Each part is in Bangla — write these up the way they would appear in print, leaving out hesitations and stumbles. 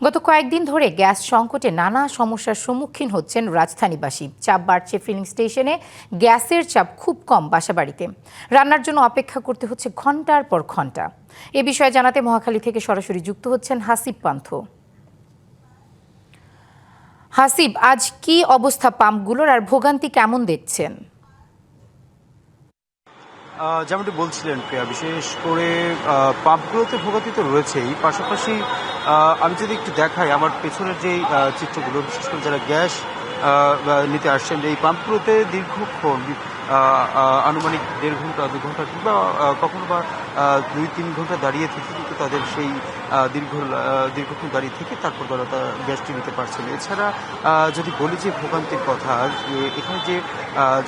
গত কয়েকদিন ধরে গ্যাস সংকটে নানা সমস্যার সম্মুখীন হচ্ছেন রাজধানীবাসী। চাপ বাড়ছে ফিলিং স্টেশনে, গ্যাসের চাপ খুব কম বাসাবাড়িতে। রান্নার জন্য অপেক্ষা করতে হচ্ছে ঘন্টার পর ঘন্টা। এ বিষয়ে জানাতে মহাখালী থেকে সরাসরি যুক্ত হচ্ছেন হাসিব পান্থ। হাসিব, আজ কি অবস্থা পাম্পগুলোর আর ভোগান্তি কেমন দেখছেন? যেমনটি বলছিলেন প্রিয়া, বিশেষ করে পাম্পগুলোতে ভোগান্তি তো রয়েছেই, পাশাপাশি আমি যদি একটু দেখাই আমার পেছনের যেই চিত্রগুলো, বিশেষ করে যারা গ্যাস নিতে আসছেন এই পাম্পগুলোতে দীর্ঘক্ষণ আনুমানিক 1.5 ঘন্টা 2 ঘন্টা কিংবা কখনো বা 2-3 ঘন্টা দাঁড়িয়ে থেকে কিন্তু তাদের সেই দীর্ঘক্ষণ দাঁড়িয়ে থেকে তারপর তারা গ্যাসটি নিতে পারছেন। এছাড়া যদি বলি যে ভোগান্তির কথা, এখানে যে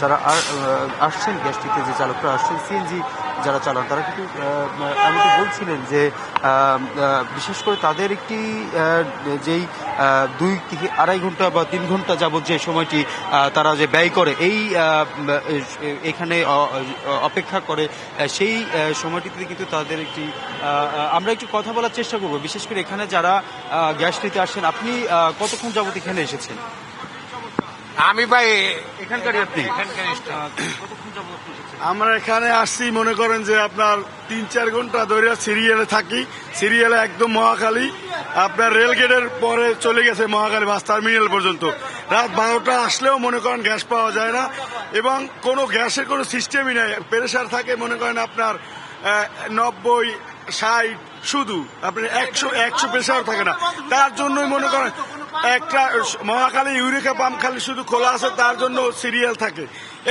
যারা আসছেন গ্যাসটিতে, যে চালকরা আসছেন সিএনজি যারা চালান, তারা কিন্তু এমনটি বলছিলেন যে বিশেষ করে তাদের একটি যেই 2 থেকে আড়াই ঘন্টা বা 3 ঘন্টা যাবৎ যে সময়টি তারা যে ব্যয় করে এই এখানে অপেক্ষা করে, সেই সময়টিতে কিন্তু তাদের একটি আমরা একটু কথা বলার চেষ্টা করব। বিশেষ করে এখানে যারা গ্যাস নিতে আসেন, আপনি কতক্ষণ যাবৎ এখানে এসেছেন? আমি ভাই এখানকারই আপনি? আমরা এখানে আসছি, মনে করেন যে আপনার 3-4 ঘন্টা ধরে সিরিয়ালে থাকি। সিরিয়ালে একদম মহাখালী, আপনার রেলগেটের পরে চলে গেছে মহাখালী বাস টার্মিনাল পর্যন্ত। রাত 12টা আসলেও মনে করেন গ্যাস পাওয়া যায় না, এবং কোনো গ্যাসের কোনো সিস্টেমই নাই। প্রেসার থাকে মনে করেন আপনার 90-60, শুধু আপনার 100 প্রেসার থাকে না। তার জন্যই মনে করেন একটা মহাখালী ইউরেকা পাম্প খালি শুধু খোলা আছে, তার জন্য সিরিয়াল থাকে।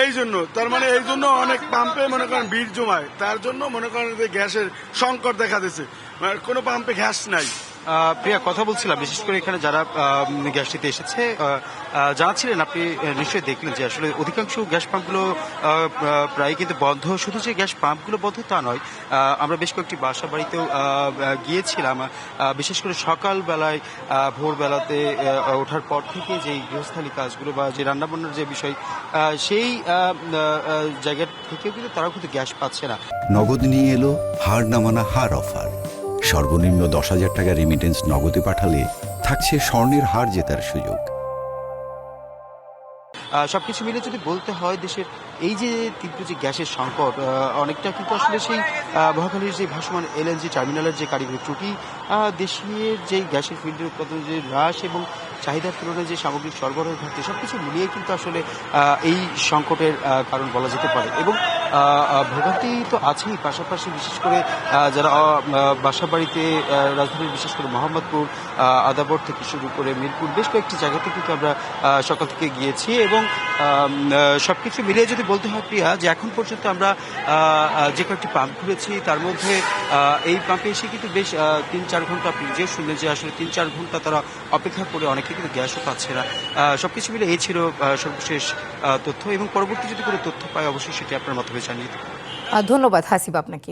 এই জন্য তার মানে এই জন্য অনেক পাম্পে মনে করেন ভিড় জমায়, তার জন্য মনে করেন যে গ্যাসের সংকট দেখা দিচ্ছে, কোনো পাম্পে গ্যাস নাই। প্রিয়া, কথা বলছিলাম বিশেষ করে এখানে যারা গ্যাস নিতে এসেছে, জানাচ্ছিলেন আপনি নিশ্চয়ই দেখলেন যে আসলে অধিকাংশ গ্যাস পাম্পগুলো প্রায় কিন্তু বন্ধ। শুধু যে গ্যাস পাম্পগুলো বন্ধ তা নয়, আমরা বেশ কয়েকটি বাসা বাড়িতেও গিয়েছিলাম। বিশেষ করে সকালবেলায় ভোরবেলাতে ওঠার পর থেকে যেই গৃহস্থালী কাজগুলো বা যে রান্নাবান্নার যে বিষয়, সেই জায়গা থেকেও কিন্তু তারাও কিন্তু গ্যাস পাচ্ছে না। নগদ নিয়ে এলো হার নামানা হার অফার। সর্বনিম্ন 10,000 টাকা রেমিটেন্স নগদে পাঠালে থাকছে স্বর্ণের হার জেতার সুযোগ। সবকিছু মিলে যদি বলতে হয়, দেশের এই যে তীব্র যে গ্যাসের সংকট, অনেকটা কিন্তু আসলে সেই মহাখালীর যে ভাসমান এলএনজি টার্মিনালের যে কারিগরি ত্রুটি, দেশের যে গ্যাসের ফিল্ডের উৎপাদনের যে হ্রাস এবং চাহিদার তুলনায় যে সামগ্রিক সরবরাহের ঘাটতি, সবকিছু মিলিয়ে কিন্তু আসলে এই সংকটের কারণ বলা যেতে পারে। এবং ভোগান্তি তো আছেই, পাশাপাশি বিশেষ করে যারা বাসা বাড়িতে রাজধানীর বিশেষ করে মোহাম্মদপুর, আদাবর থেকে শুরু করে মিরপুর, বেশ কয়েকটি জায়গাতে কিন্তু আমরা সকাল থেকে গিয়েছি। এবং সবকিছু মিলিয়ে যদি বলতে হয় প্রিয়া, যে এখন পর্যন্ত আমরা যে কয়েকটি পাম্প ঘুরেছি, তার মধ্যে এই পাম্পে এসে কিন্তু বেশ 3-4 ঘন্টা, আপনি যে শুনলেন যে আসলে 3-4 ঘন্টা তারা অপেক্ষা করে, অনেকে কিন্তু গ্যাসও পাচ্ছে না। সবকিছু মিলে এই ছিল সর্বশেষ তথ্য, এবং পরবর্তী যদি কোনো তথ্য পাই অবশ্যই সেটি আপনার মাধ্যমে জানিয়ে দেব। ধন্যবাদ হাসিব আপনাকে।